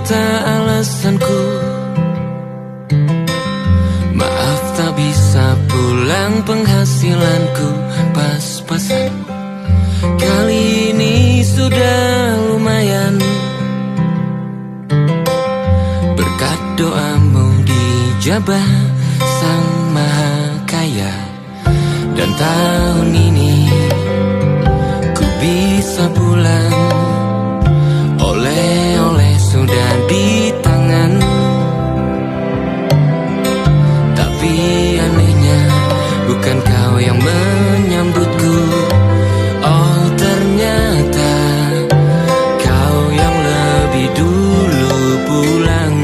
ternyata alasanku. Maaf tak bisa pulang, penghasilanku pas-pasan. Kali ini sudah lumayan, berkat doamu dijabah Sang Maha Kaya. Dan tahun ini ku bisa pulang, oleh-oleh sudah di tangan. Tapi anehnya bukan kau yang menyambutku. Oh ternyata kau yang lebih dulu pulang.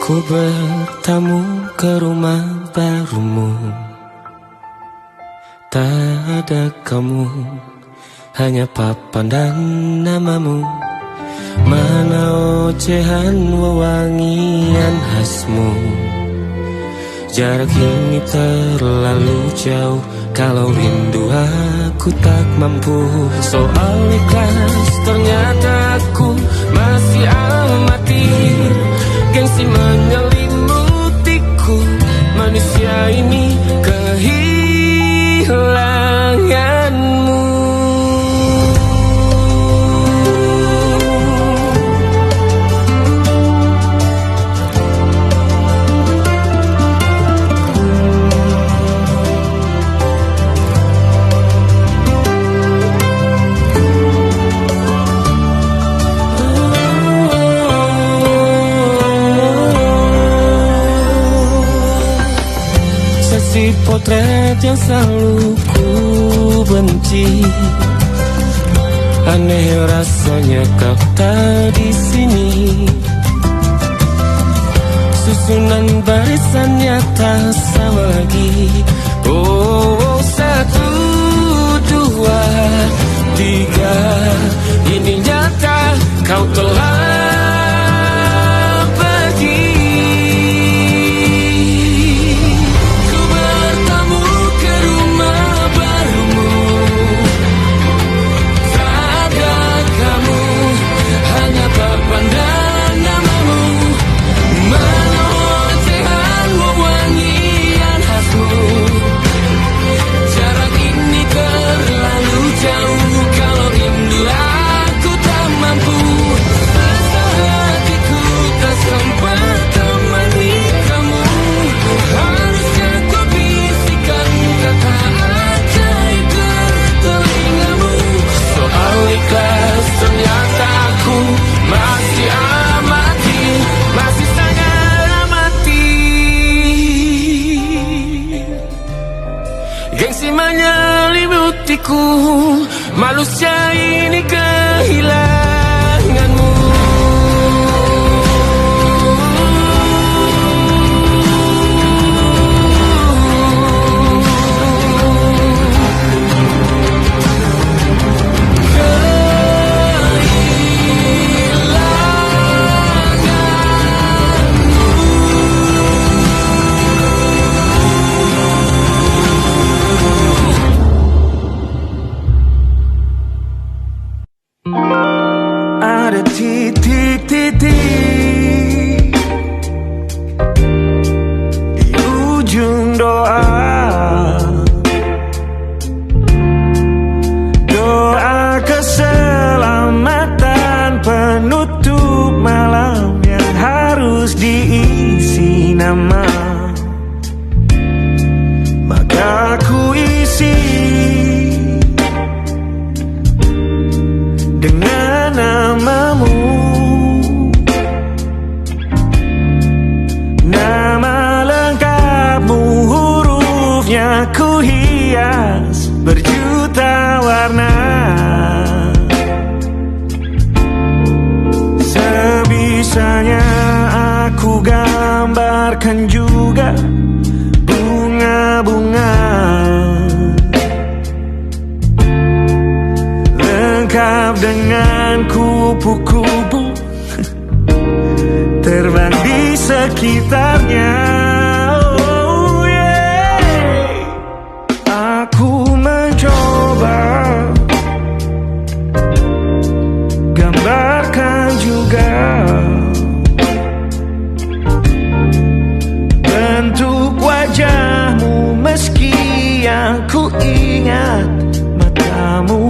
Ku bertamu ke rumah barumu, tak ada kamu, hanya papan dan namamu. Mana ocehan wewangian khasmu. Jarak ini terlalu jauh, kalau rindu aku tak mampu. Soal ikhlas ternyata aku masih amati. Gengsi menyelimutiku, manusia ini kehilanganmu. Potret yang selalu ku benci, aneh rasanya kau tak di sini. Susunan barisannya tak sama lagi. Oh, 1, 2, 3, ini nyata kau telah manusia ini kehilanganmu. Gambar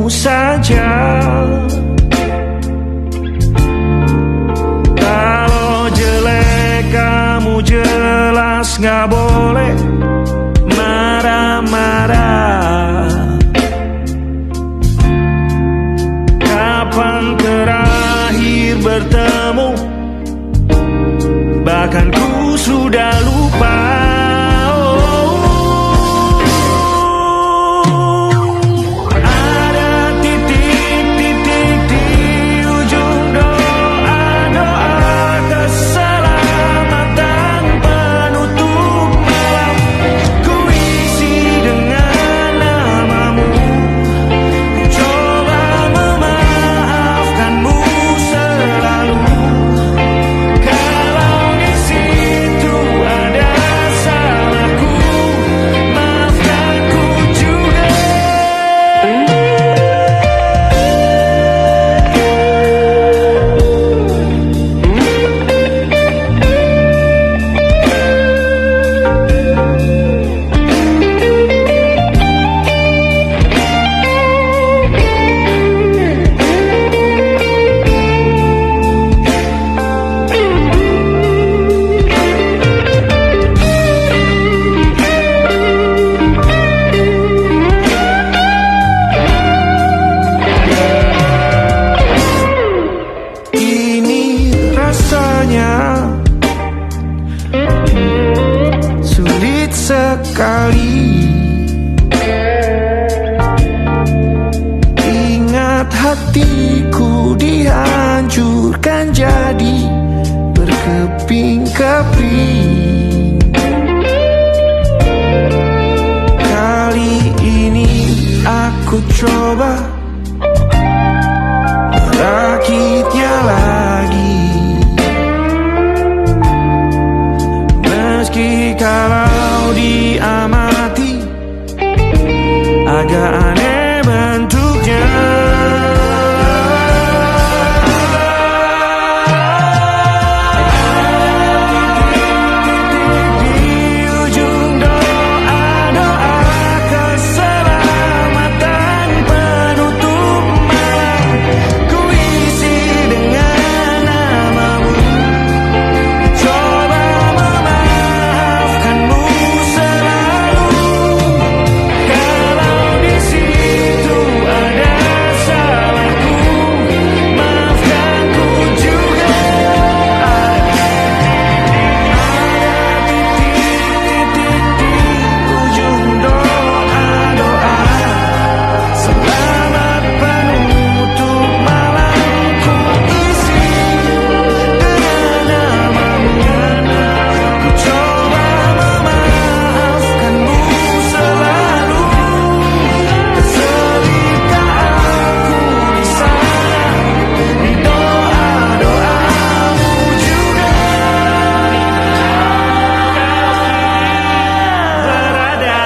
kamu saja. Kalau jelek kamu jelas gak boleh marah-marah. Kapan terakhir bertemu? Bahkan ku sudah lupa. Sulit sekali. Ingat hatiku dihancurkan jadi berkeping-keping. Kali ini aku coba merakitnya lagi. Meski kalau diamati agak aneh bentuknya. Di ujung doa-doa keselamatan penutup malam, ku isi dengan namamu. Coba memaafkanmu selalu. Kalau di situ ada salahku, maafkanku juga. Ada titik-titik di ujung doa-doa. Selamat penutup malam, ku isi dengan namamu. Ku coba memaafkanmu selalu. Keselipkah aku di sana, di doa-doamu juga. Berada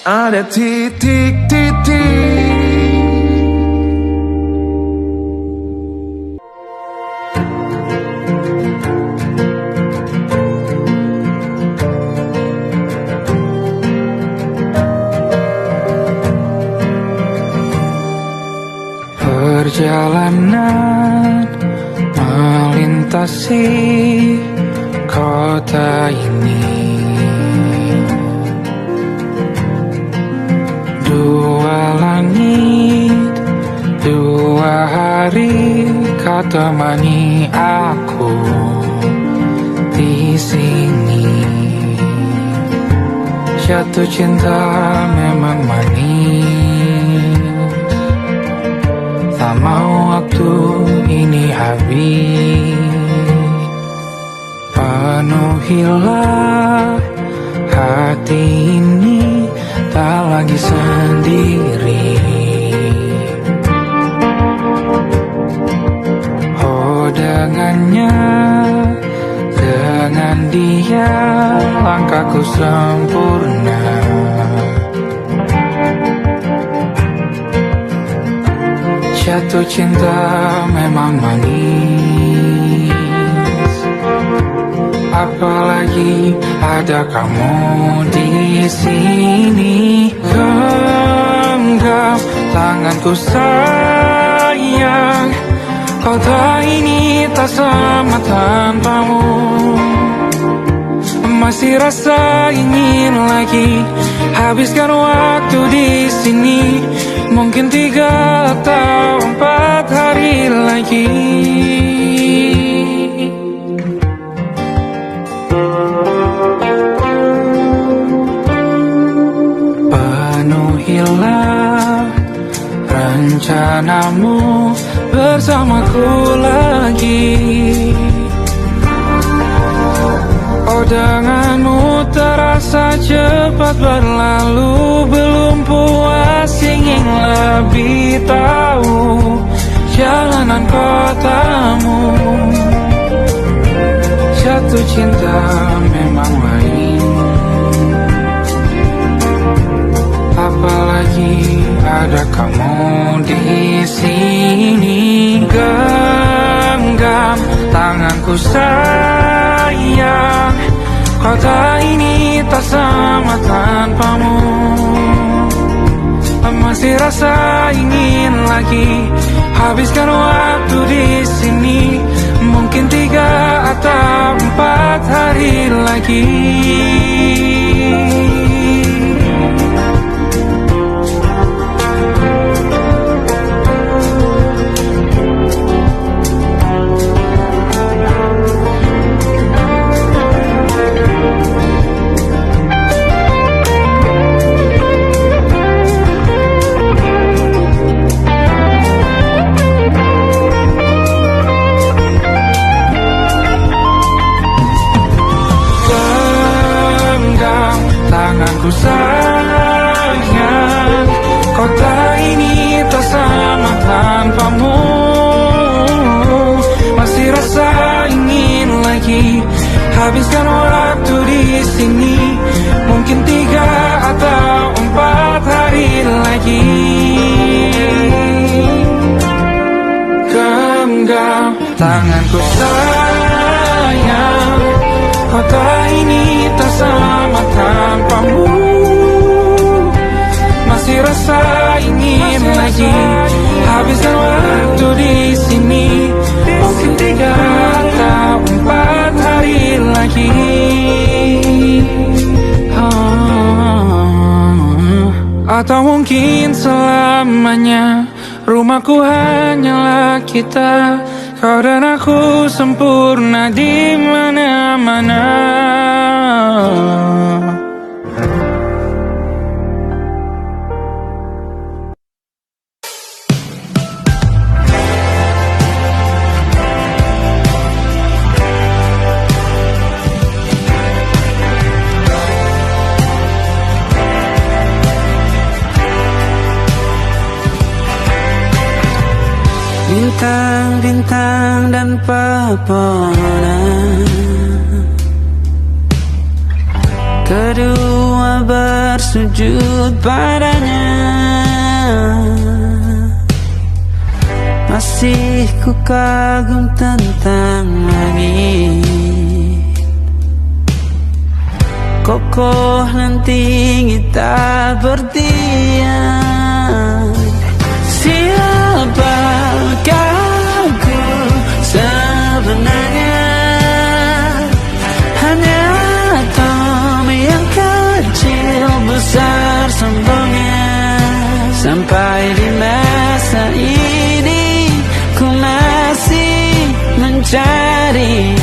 ada titik-titik. Perjalanan melintasi kota ini, dua langit, dua hari kau temani aku di sini. Jatuh cinta memang manis, tak mau waktu ini habis. Penuhilah hati ini, tak lagi sendiri. Oh dengannya, dengan dia langkahku sempurna. Jatuh cinta memang manis, apalagi ada kamu di sini. Genggam tanganku sayang. Kau tak ini tak sama tanpamu. Masih rasa ingin lagi habiskan waktu di sini. Mungkin 3 atau 4 hari lagi. Penuhilah rencanamu bersamaku lagi. Oh, denganmu terasa cepat berlalu. Belum puas ingin lebih tahu jalanan kotamu. Jatuh cinta memang lain, apalagi ada kamu di sini. Genggam tanganku sayang, kota ini tak sama tanpamu. Masih rasa ingin lagi habiskan waktu di sini. Mungkin 3 atau 4 hari lagi. Tanganku sayang, kota ini tak sama tanpamu. Masih rasa ingin lagi habiskan waktu di sini. Mungkin 3 atau 4 hari lagi. Genggam tanganku sayang, kota ini tak sama tanpamu. Masih rasa ingin lagi habiskan waktu di sini. Mungkin 3 atau 4 hari lagi. Atau mungkin selamanya. Rumahku hanyalah kita, kau dan aku sempurna di mana-mana. Bintang-bintang dan pepohonan, kedua bersujud padanya. Masih ku kagum tentang langit, kokoh dan tinggi tak bertiang. Siapakah ku sebenarnya? Hanya atom yang kecil besar sombongnya. Sampai di masa ini ku masih mencari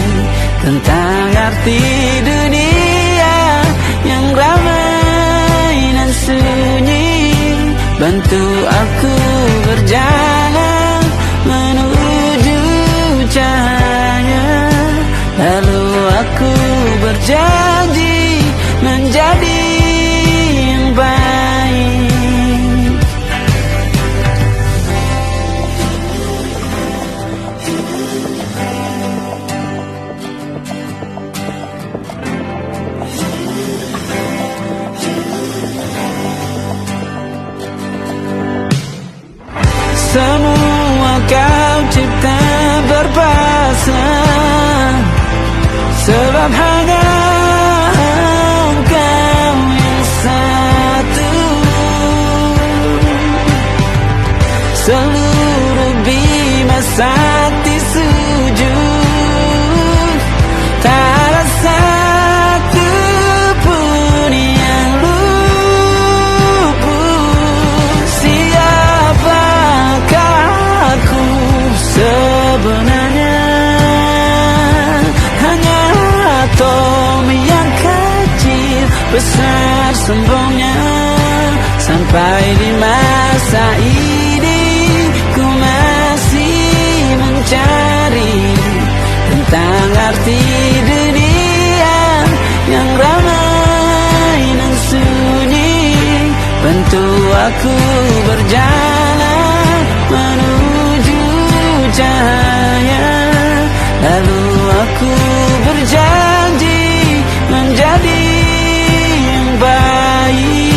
tentang arti dunia yang ramai dan sunyi. Bantu aku berjalan menuju cahaya. Lalu aku berjanji menjadi yang baik. Semua kau cipta berpasang, sebab hanya Engkau yang satu. besar sombongnya. Sampai di masa ini ku masih mencari tentang arti dunia yang ramai dan sunyi. Bantu aku berjalan menuju cahaya, lalu aku berjanji menjadi yang baik.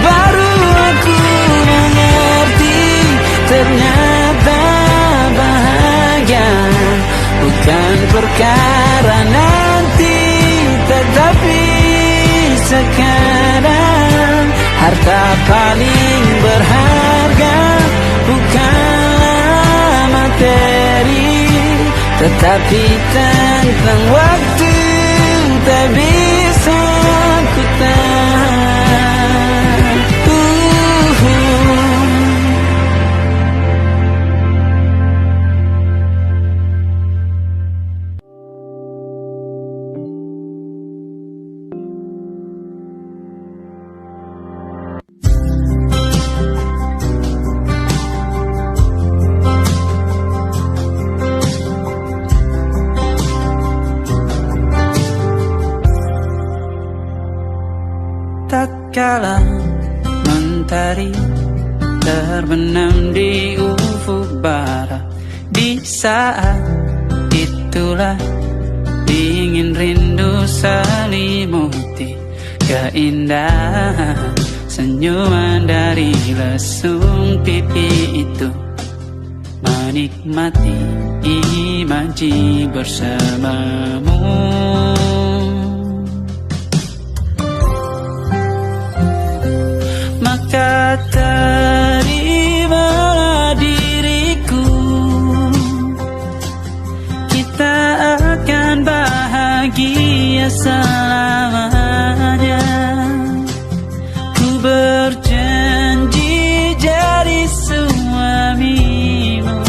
Baru aku mengerti ternyata bahagia bukan perkara nanti, tetapi sekarang. Harta paling berharga bukanlah materi, tetapi tentang waktu tak bisa ku tahan. Tatkala mentari terbenam di ufuk barat, di saat itulah dingin rindu selimuti keindahan senyuman dari lesung pipi itu. Menikmati imaji bersamamu. Maka terimalah diriku, kita akan bahagia selamanya. Ku berjanji jadi suamimu,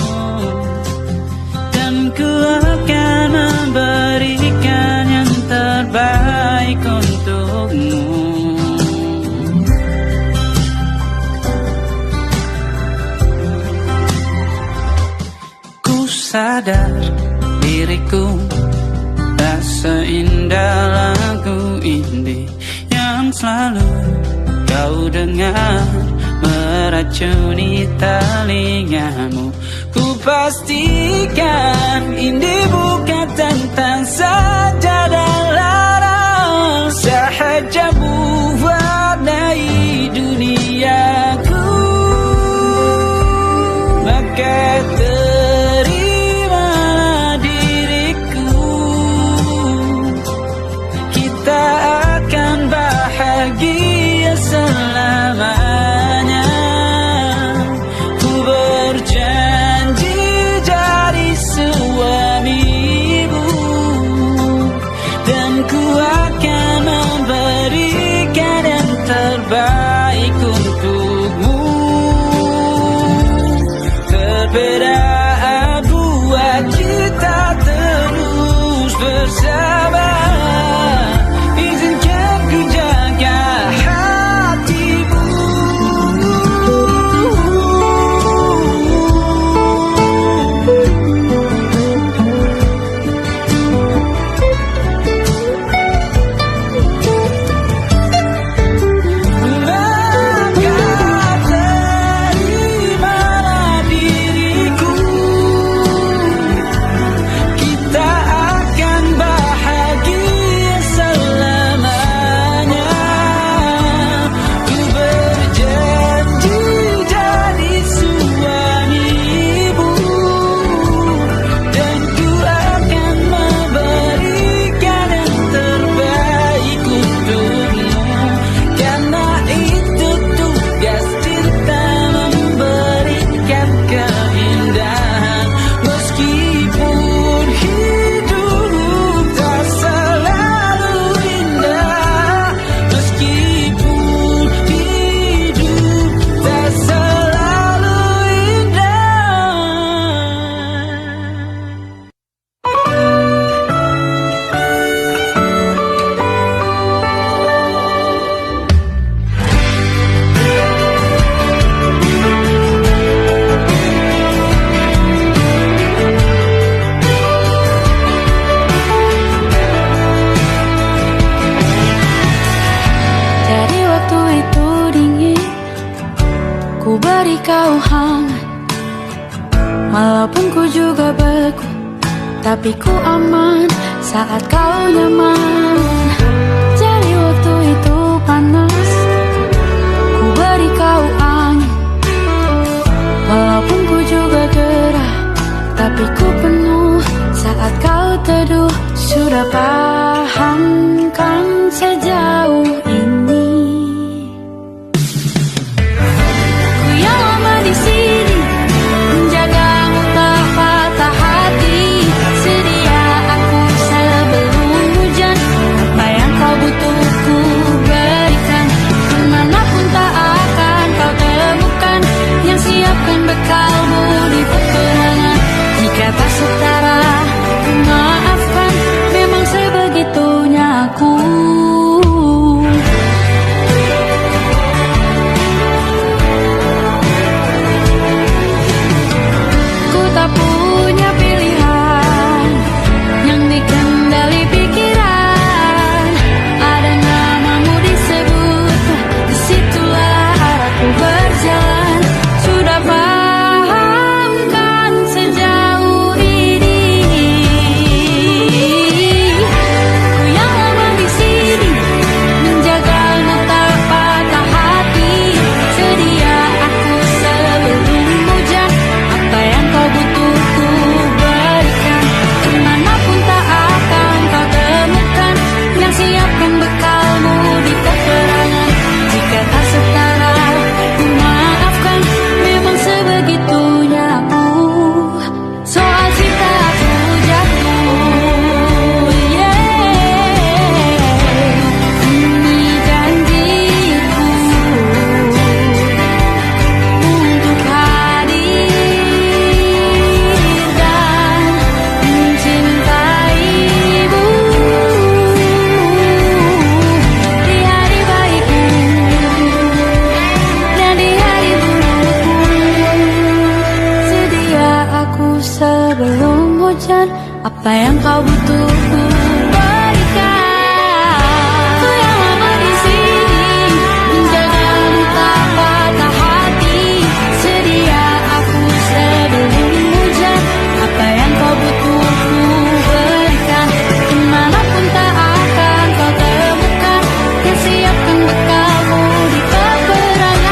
dan ku akan memberikan yang terbaik untukmu. Sadar diriku tak seindah lagu indie yang selalu kau dengar meracuni telingamu. Ku pastikan indie bukan tentang sajadah larang, sahaja mewarnai duniaku. Maka bahagia selamanya. Ku berjanji jadi suamimu, Walaupun ku juga beku, tapi ku aman saat kau nyaman. Jadi waktu itu panas, ku beri kau angin. Walaupun ku juga gerah, tapi ku penuh saat kau teduh. Sudah paham kan sejauh ini? Ku yang lama di sini, menjagamu tak patah hati. Sedia aku sebelum hujan, apa yang kau butuh ku berikan. Kemanapun tak akan kau temukan yang siapkan bekalmu di peperangan. Jika tak setara, ku maafkan. Memang sebegitunya aku. Ku tak punya pilihan yang dikendali pikiran. Ada namamu disebut, disitulah arahku berjalan. Sudah paham kan sejauh ini? Ku yang lama di sini, menjagamu tak patah hati. Sedia aku sebelum hujan, apa yang kau butuh ku berikan. Kemanapun tak akan kau temukan yang siapkan bekalmu di peperangan. Jika tak setara, ku maafkan. Memang sebegitunya aku. Soal cinta aku jatuh, ini janjiku untuk hadir dan mencintaimu di hari baikku dan di hari burukku. Sedia aku sebelum hujan, apa yang kau butuh ku berikan. Ku yang lama di sini, menjagamu tak patah hati. Sedia aku sebelum hujan, apa yang kau butuh ku berikan. Kemanapun tak akan kau temukan yang siapkan bekalmu di peperangan.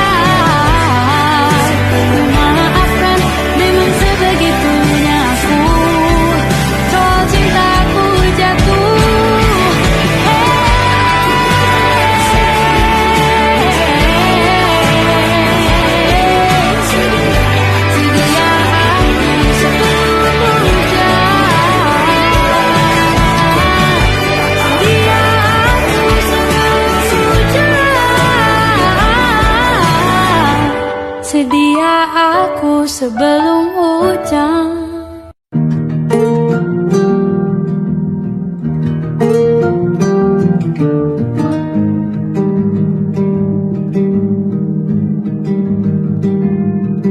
Ku maafkan, memang sebegitunya aku. Soal cintaku jatuh, sedia aku sebelum hujan. Sedia aku sebelum hujan. Sedia aku sebelum hujan.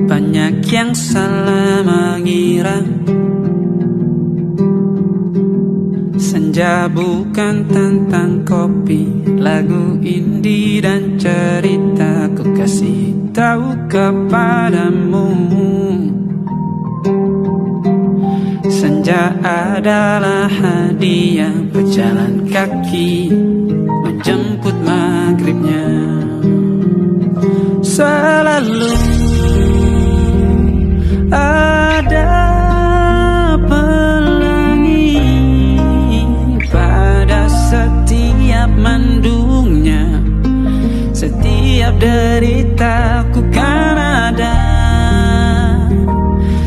Banyak yang salah mengira senja bukan tentang kopi, lagu indie dan cerita. Ku kasih tahu kepadamu, senja adalah hadiah berjalan kaki menjemput maghribnya. Selalu ada pelangi pada setiap mendungnya. Setiap deritaku kan ada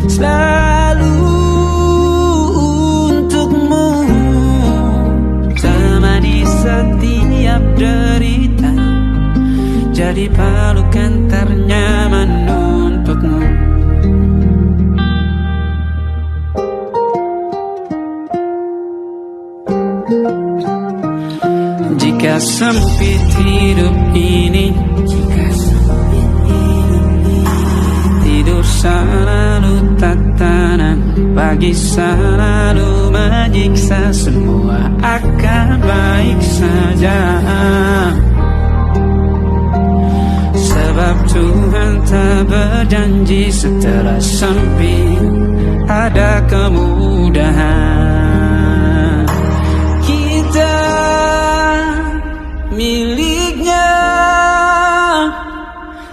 selalu untukmu, temani setiap derita, jadi pelukan ternyaman untukmu. Jika sempit hidup ini, tidur selalu tatanan, pagi selalu menyiksa, semua akan baik saja. Sebab Tuhan tak berjanji setelah sempit ada kemudahan. Kita miliknya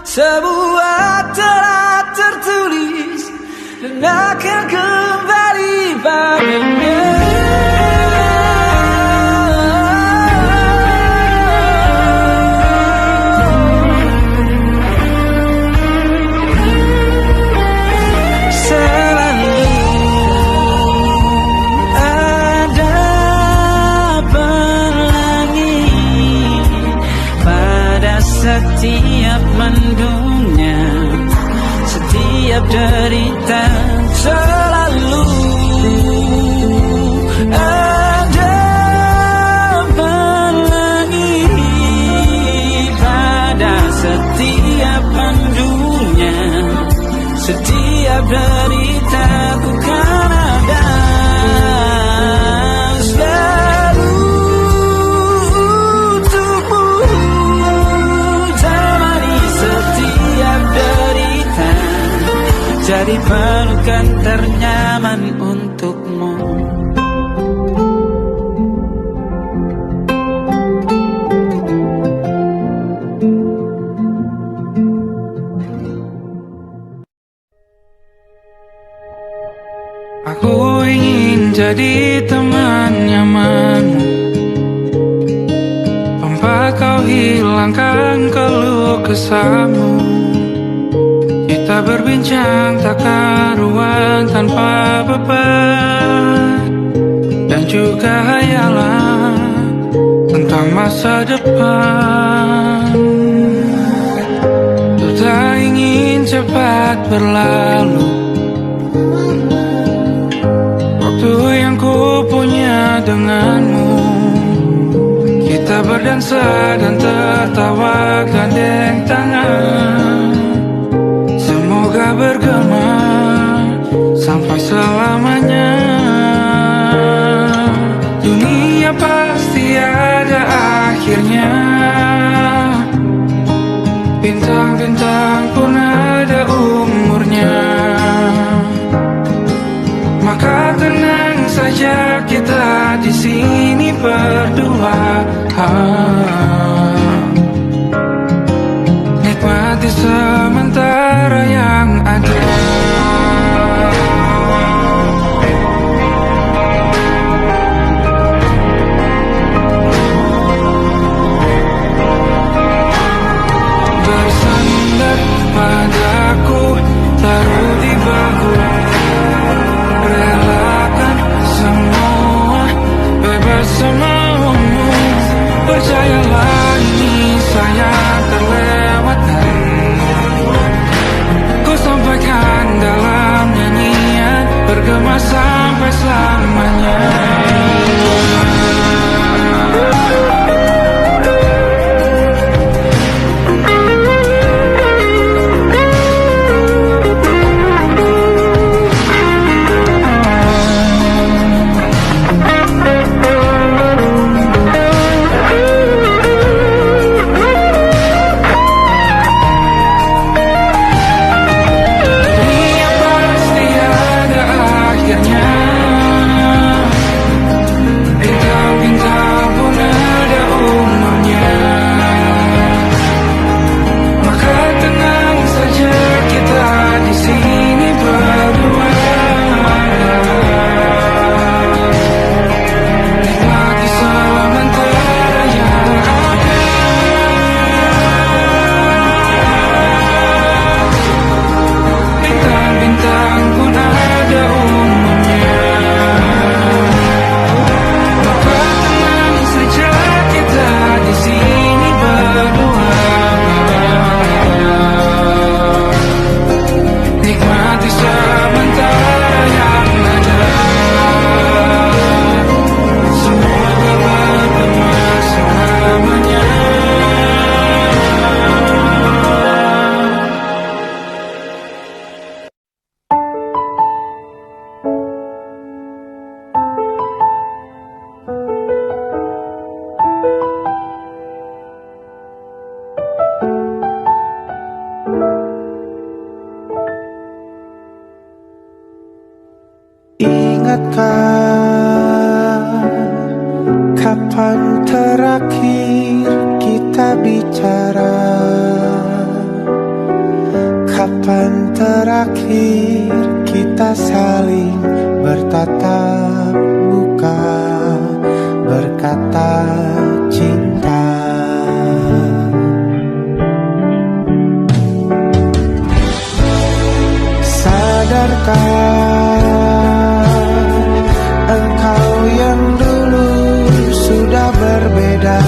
sebuah telah tertulis dan akan kembali padanya. Setiap mendungnya, setiap derita, selalu ada pelangi. Pada setiap mendungnya, setiap derita, ku kan ada. Jadi pelukan ternyaman untukmu. Aku ingin jadi teman nyamanmu, tempat kau hilangkan keluh kesahmu. Kita berbincang tak karuan tanpa beban, dan juga hayalan tentang masa depan. Ku tak ingin cepat berlalu waktu yang ku punya denganmu. Kita berdansa dan tertawa gandeng tangan, semoga bergema sampai selamanya. Dunia pasti ada akhirnya, bintang-bintang pun ada umurnya. Maka tenang saja kita di sini berdua. Nikmati sementara yang ada. Bersandar padaku, taruh di bahu, relakan semua, bebas semaumu. Percayalah ini saya terlewatkan, ku sampaikan ingatkah kapan terakhir kita bicara? Kapan terakhir kita saling bertatap muka, berkata cinta? Sadarkah engkau yang dulu sudah berbeda,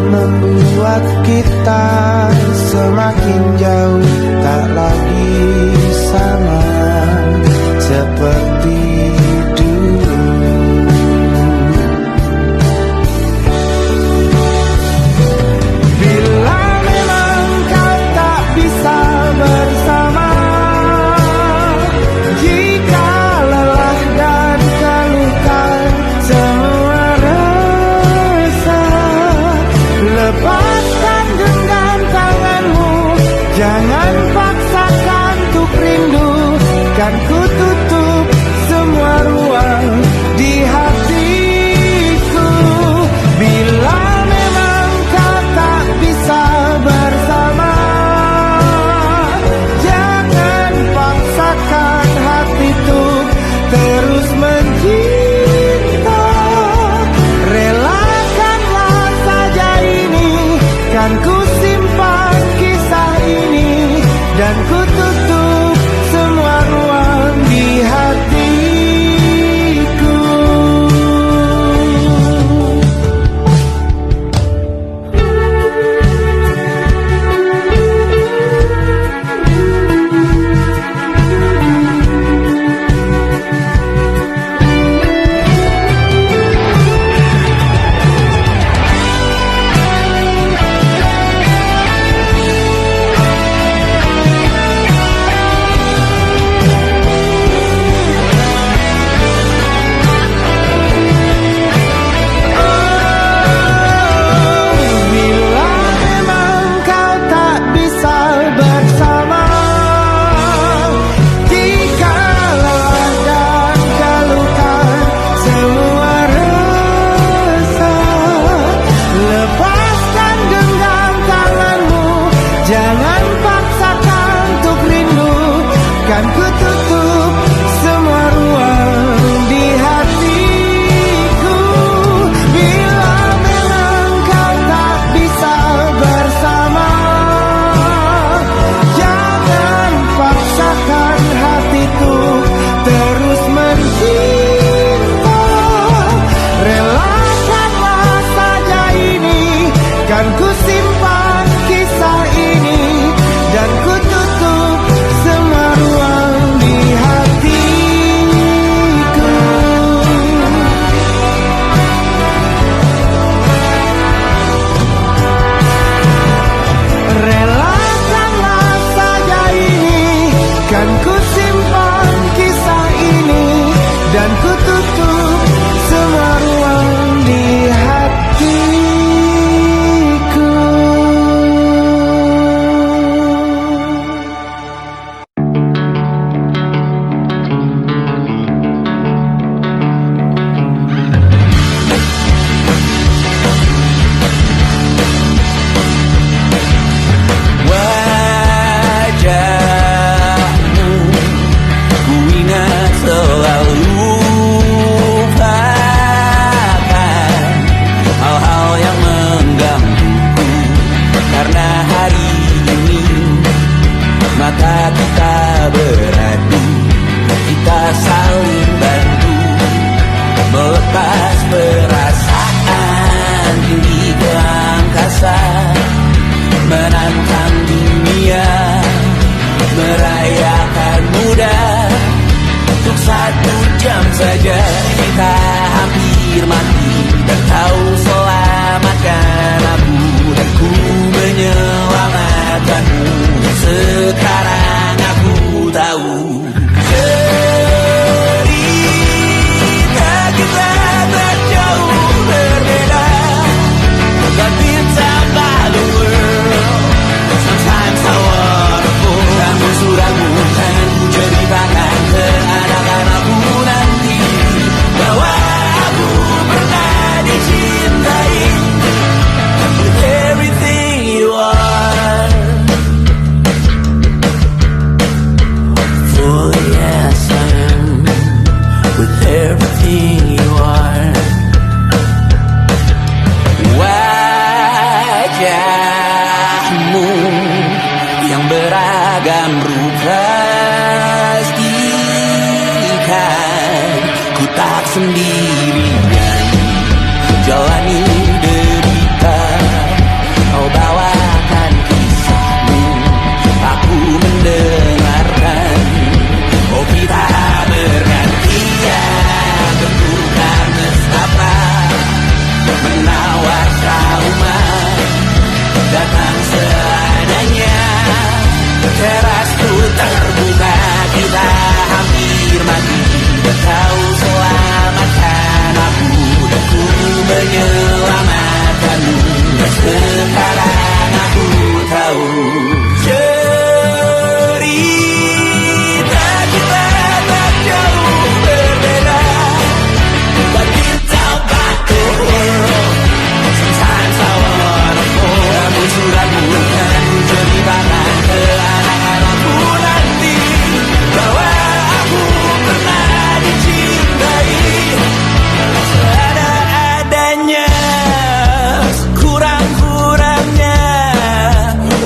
membuat kita semakin jauh, tak lagi sama seperti dulu. Bila memang kau tak bisa bersama, jika lelah dan keluhkan semua rasa, lepaskan genggam tanganmu, jangan paksakan untuk rindu. Kan ku tutup semua ruang di hatiku. Bila memang kau tak bisa bersama, jangan paksakan hati untuk terus mencinta. Relakanlah saja ini, kan ku simpan kisah ini, dan ku tutup semua ruang di sendirian jalani derita. Kau bawakan kisahmu, aku mendengarkan. Oh kita bergantian bertukar nestapa, menawar trauma datang seadanya. Terasku terbuka, kita hampir mati. Kau selamatkan aku dan ku menyelamatkanmu. Sekarang aku tahu cerita kita tak jauh berbeda. But you tell back the world, sometimes I wanna fall. Namun suratmu kan ceritakan ke anak-anakku nanti bahwa aku pernah dicintai seada-adanya, kurang-kurangnya.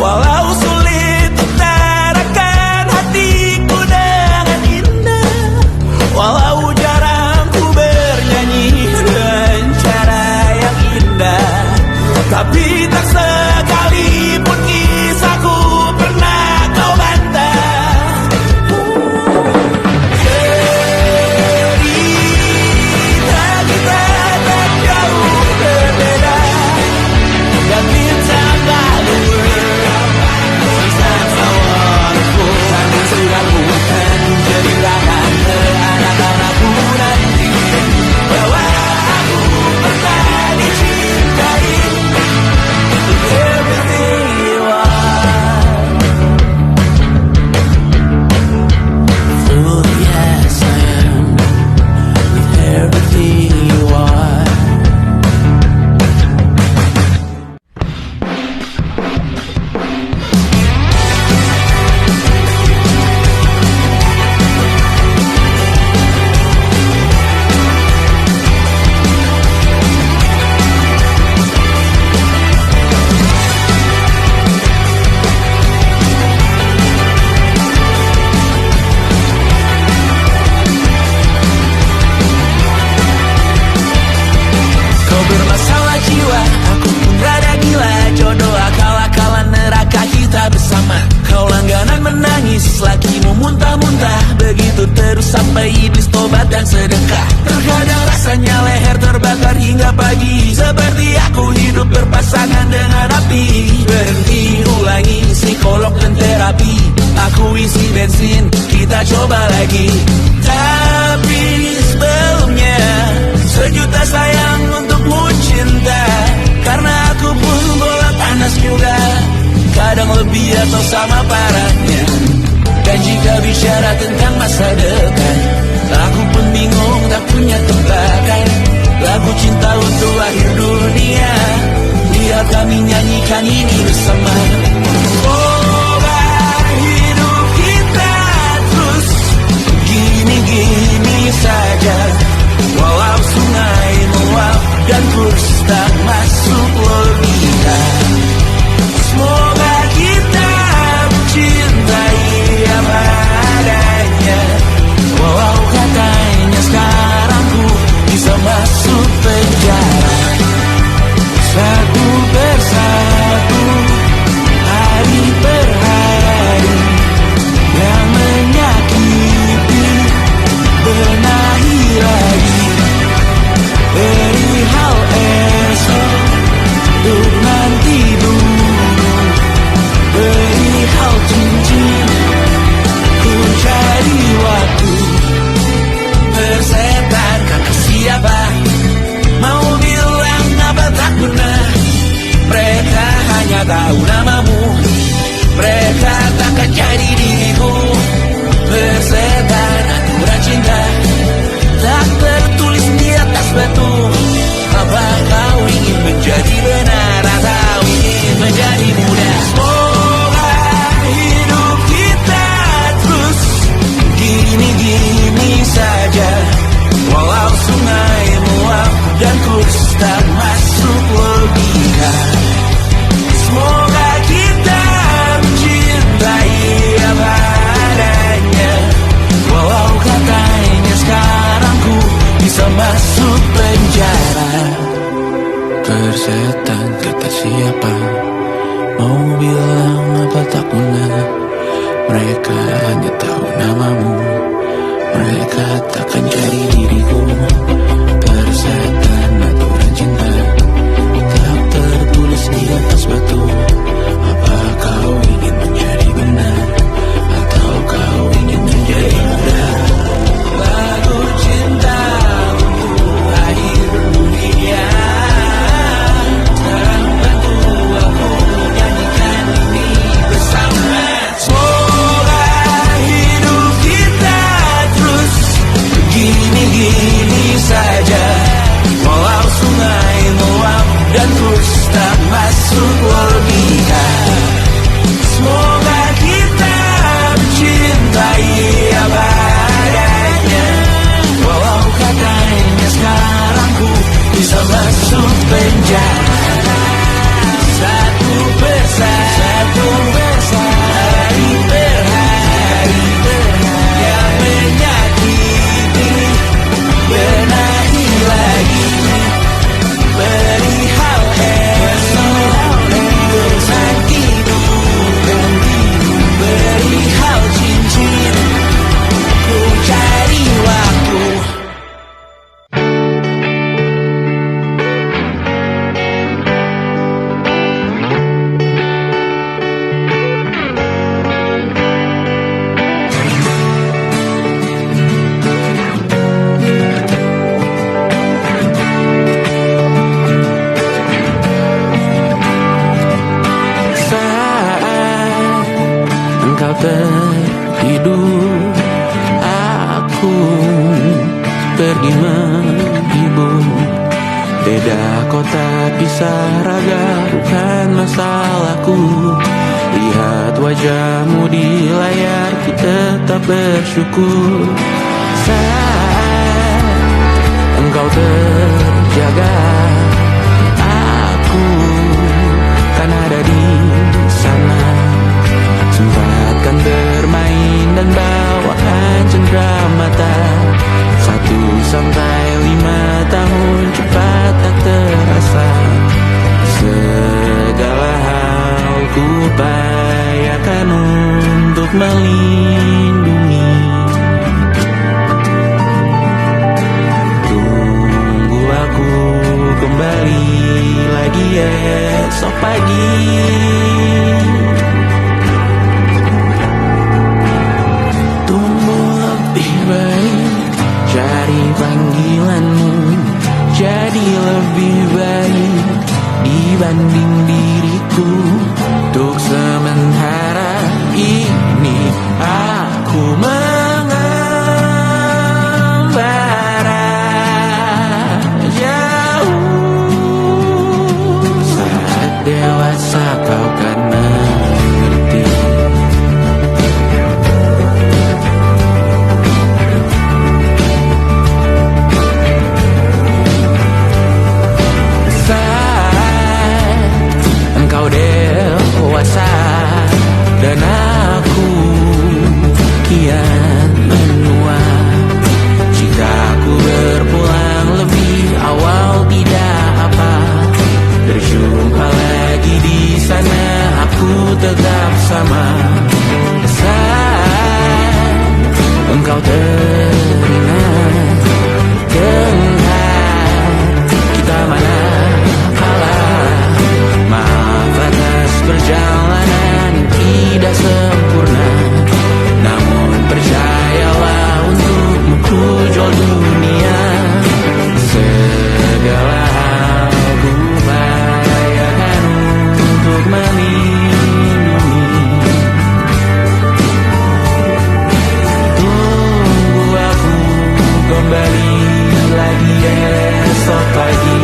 Walau sulit utarakan hatiku dengan indah, walau jarang ku bernyanyi dengan cara yang indah, tapi tak sekalipun kisahku pernah kau bantah. Cerita kita tak jauh berbeda, dan bintang lalu sometimes I wanna fall. Namun suratmu kan ceritakan ke anak-anakku nanti bahwa aku pernah dicintai. Everything you are, oh yes I am, with everything you are. Kau bermasalah jiwa, aku pun rada gila. Jodoh akal-akalan neraka kita bersama. Kau langganan menangis, lakimu muntah-muntah. Begitu terus sampai iblis tobat dan sedekah. Terkadang rasanya leher terbakar hingga pagi, seperti aku hidup berpasangan dengan api. Berhenti, ulangi psikolog dan terapi. Aku isi bensin, kita coba lagi. Tapi sebelumnya sejuta sayang untukmu cinta, karena aku pun bola panas juga, kadang lebih atau sama parahnya. Dan jika bicara tentang masa depan, aku pun bingung tak punya tebakan. Lagu cinta untuk akhir dunia, biar kami nyanyikan ini bersama. Semoga hidup kita terus gini-gini saja, walau sungai meluap dan kurs tak masuk logika. Semoga kita mencintai apa adanya, walau katanya sekarang ku bisa masuk penjara. Satu persatu, hari per hari, yang menyakiti benahi lagi. Perihal esok, untuk nanti dulu. Perihal cincin, ku cari waktu. Persetan kata siapa, mau bilang apa tak guna. Mereka hanya tahu namamu, mereka takkan jadi diriku. Persetan aturan cinta, tak tertulis di atas batu. Apa kau ingin menjadi benar atau ingin menjadi muda? Semoga hidup kita terus gini-gini saja, walau sungai meluap dan kurs tak masuk logika. Semoga Persetan kata siapa, mau bilang apa tak guna. Mereka hanya tahu namamu, mereka takkan cari diriku. Persetan aturan cinta tak tertulis di atas batu. Apa kau ingin menjadi benar, atau kau ingin menjadi muda? Lagu cinta untuk akhir dunia, tolong bantu aku nyanyikan ini bersama. Semoga hidup kita terus begini-gini saja, walau sungai meluap dan terus tak masuk logika. Semoga kita mencintai apa adanya, walau katanya sekarang ku bisa masuk penjara. Satu persatu, hari per hari, yang menyakiti benahi lagi. Perihal esok, urusan hidup, perihal cincin, ku cari waktu. Saat engkau tertidur, aku pergi menghibur. Beda kota pisah raga bukan masalahku. Lihat wajahmu di layar, ku tetap bersyukur. Saat engkau terjaga, aku kan ada di sana. Sempatkan bermain dan bawaan cenderamata. 1 sampai 5 tahun cepat tak terasa. Segala hal ku upayakan untuk melindungi. Tunggu aku kembali lagi esok pagi. Tumbuh lebih baik, cari panggilanmu, jadi lebih baik dibanding diriku. Untuk sementara ini aku mengembara jauh. Saat dewasa kau kan mengerti. Engkau dewasa dan aku kian menua. Jika aku berpulang lebih awal tidak apa. Berjumpa lagi di sana, aku tetap sama. Saat engkau teringat tentang kita mana kalah. Maaf atas perjalanan yang tidak sempurna, namun percayalah untukmu ku jual dunia. Segala hal ku upayakan untuk melindungi. Tunggu aku kembali lagi esok pagi.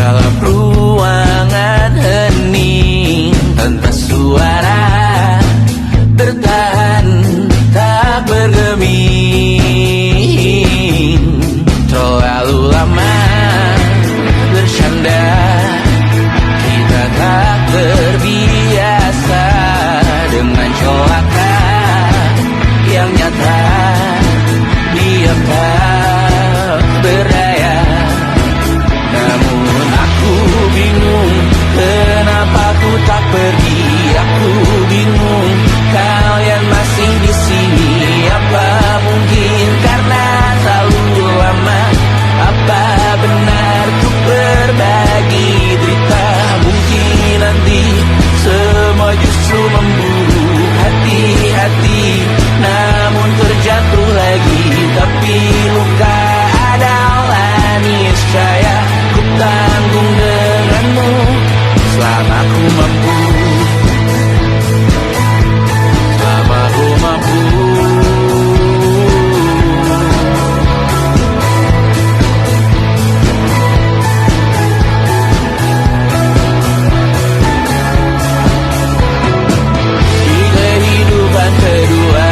dalam ruangan hening tanpa suara, bertahan tak bergeming. Terlalu lama bersanda, kita tak terbiasa dengan celaka yang nyata. Diam tak berdaya, namun aku bingung kenapa aku tak pergi. Aku bingung kalian masih di sini. Apa mungkin karena terlalu lama? Apa benar ku berbagi derita? Mungkin nanti semua justru memburu hati-hati, namun terjatuh lagi. Tapi luka adalah niscaya ku tanggung denganmu selama ku mampu. Selama ku mampu. Di kehidupan kedua,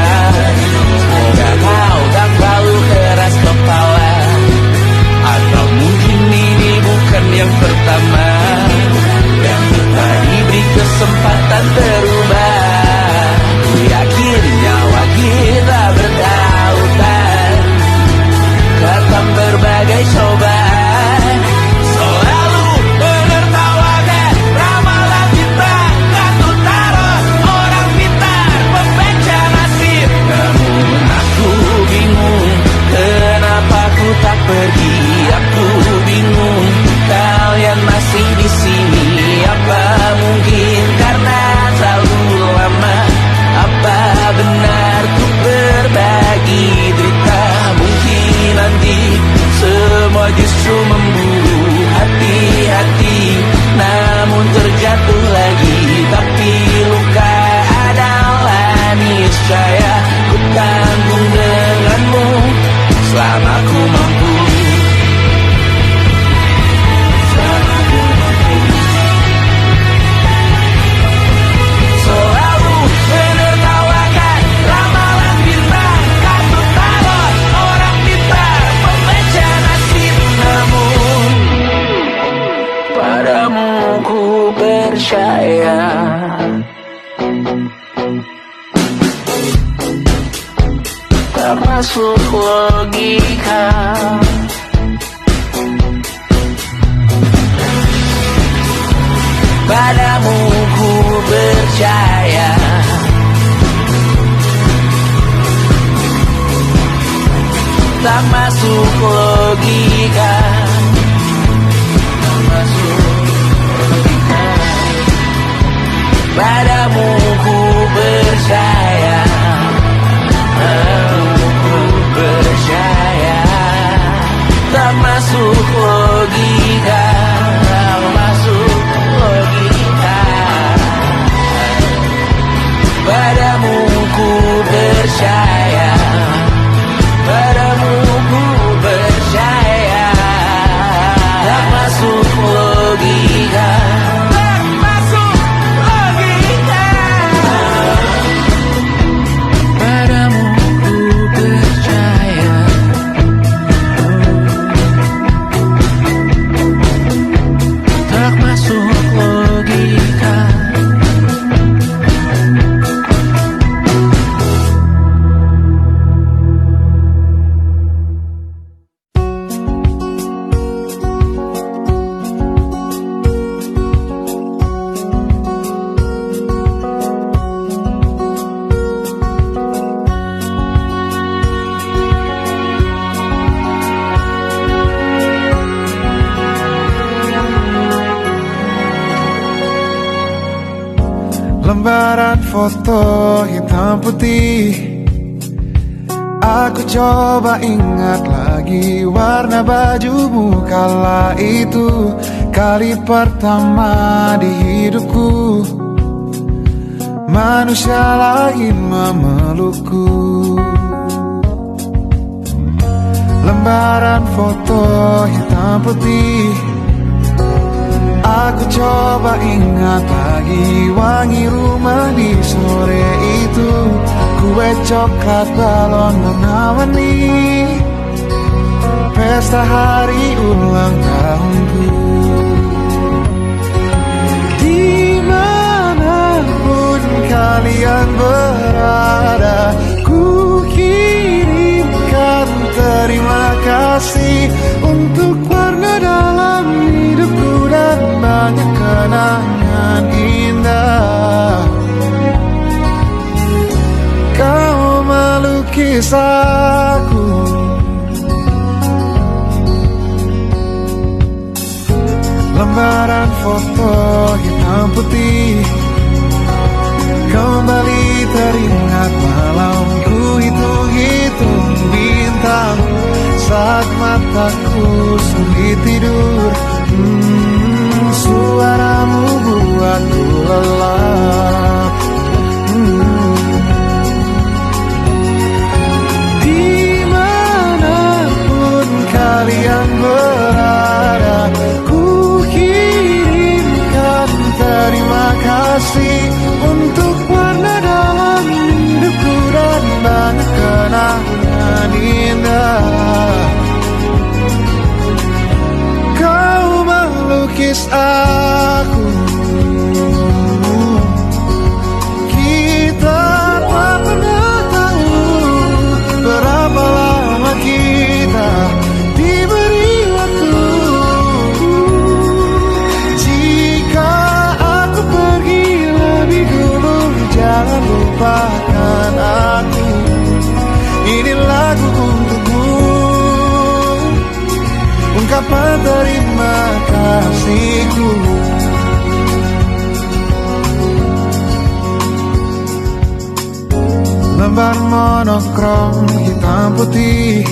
semoga kau tak terlalu keras kepala. Atau mungkin ini bukan yang pertama yang kita diberi kesempatan berubah. Ku yakin nyawa kita bertautan, datang berbagai cobaan. Selalu menertawakan ramalan kita, kartu tarot orang pintar membaca nasib. Namun aku bingung kenapa ku tak pergi. Aku bingung kalian masih di sini. Apa mungkin karena terlalu lama? Apa benar ku berbagi derita? Mungkin nanti semua justru memburu hati-hati, namun terjatuh lagi. Tapi luka adalah niscaya ku tanggung denganmu selama ku mampu. Selalu menertawakan ramalan bintang, kartu tarot orang pintar membaca nasib. Namun padamu ku percaya. Tak masuk logika. Padamu ku percaya. Tak masuk logika. Tak masuk logika. Padamu ku percaya. Padamu ku percaya. Tak masuk logika. Tak masuk logika. Padamu ku percaya. Padamu ku percaya. Tak masuk logika. Tak masuk logika. Padamu ku percaya. Tak masuk logika. Lembaran foto hitam putih, aku coba ingat lagi warna bajumu kala itu. Kali pertama di hidupku manusia lain memelukku. Lembaran foto hitam putih, coba ingat lagi wangi rumah di sore itu. Kue coklat balon warna-warni, pesta hari ulang tahunku. Dimanapun kalian berada, ku kirimkan terima kasih untuk warna dalam hidupku dan banyak kenangan indah. Kau melukis aku, lembaran foto hitam putih. Kembali teringat malam ku hitung-hitung bintang saat mataku sulit tidur. Suaramu buatku lelap. Dimanapun kalian berada, ku kirimkan terima kasih untuk warna dalam hidupku dan banyak kenangan indah. Kau melukis aku, kita tak pernah tahu berapa lama kita diberi waktu. Jika aku pergi lebih dulu, jangan lupakan aku. Ini lagu untukmu, ungkapan terima kasihku. Lembar monokrom hitam putih.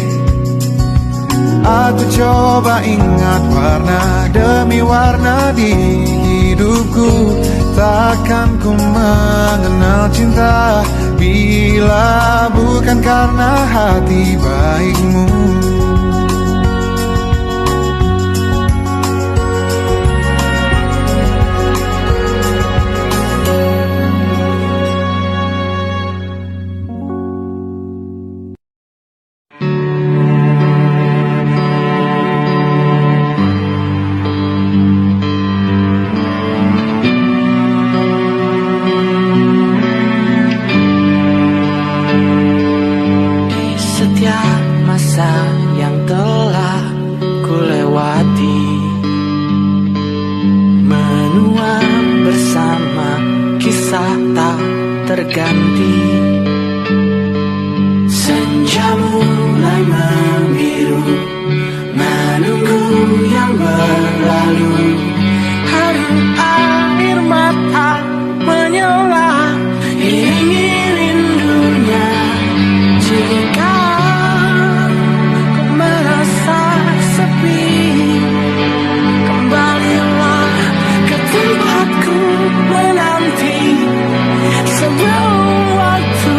Aku coba ingat warna demi warna di hidupku. Takkan ku mengenal cinta bila bukan karena hati baikmu. Terganti, senja mulai membiru, menunggu yang berlalu. Haru air mata menyala, iringi rindunya. Jika kau merasa sepi, kembalilah ke tempatku menanti. Sebelum waktu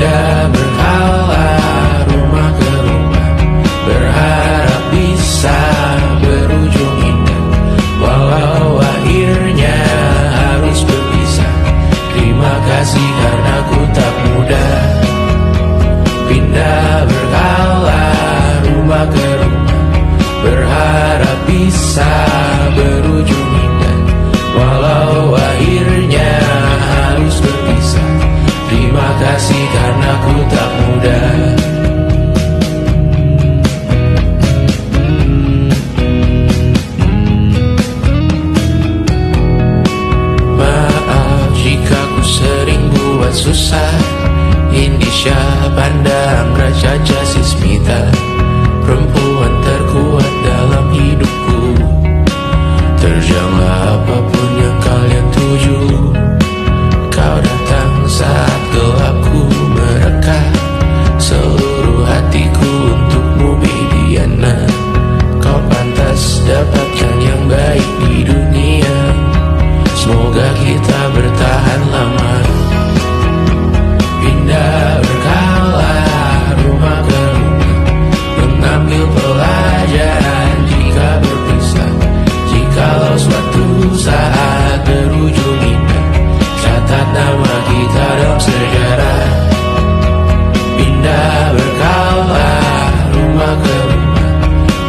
Pindah berkala rumah ke rumah, berharap bisa berujung indah. Walau akhirnya harus berpisah, terima kasih karena ku tak mudah. Pindah berkala rumah ke rumah, berharap bisa berujung indah. Walau akhirnya harus berpisah, terima kasih karena ku tak mudah. Maaf jika ku sering buat susah. Indisha pandang Raja Jasismita, perempuan terkuat dalam hidupku. Terjanglah apapun yang kalian tuju. Kau datang saat gelapku mereka, seluruh hatiku untukmu Bidiana. Kau pantas dapatkan yang baik di dunia, semoga kita bertahan lama. Pindah berkala rumah ke rumah, mengambil pelajaran jika berpisah. Jikalau suatu saat berujung indah, catat nama kita dalam sejarah. Pindah berkala rumah ke rumah,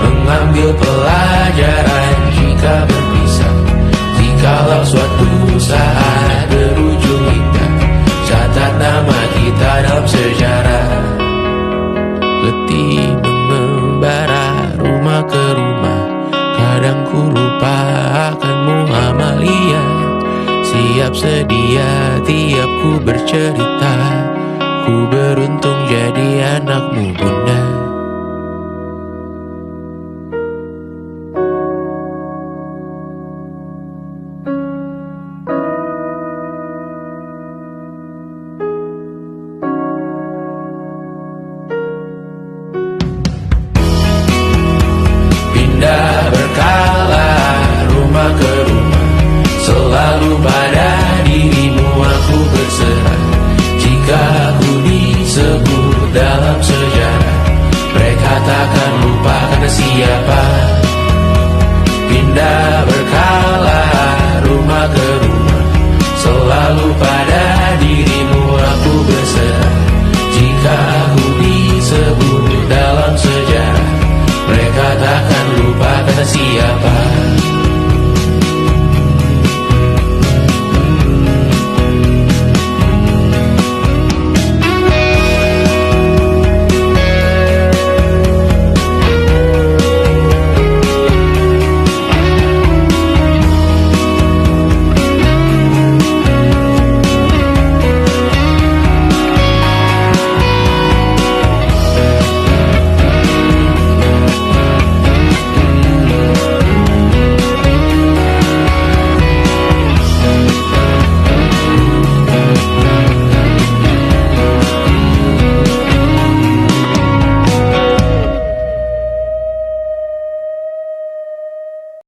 mengambil pelajaran jika berpisah. Jikalau suatu saat berujung indah, catat nama kita dalam sejarah. Letih mengembara rumah ke rumah, kadang ku lupa akanmu Amalia. Siap sedia tiap ku bercerita, ku beruntung jadi anakmu bunda. Pindah berkala rumah ke rumah, selalu pada dirimu aku berserah. Jika aku disebut dalam sejarah, mereka takkan lupa karena siapa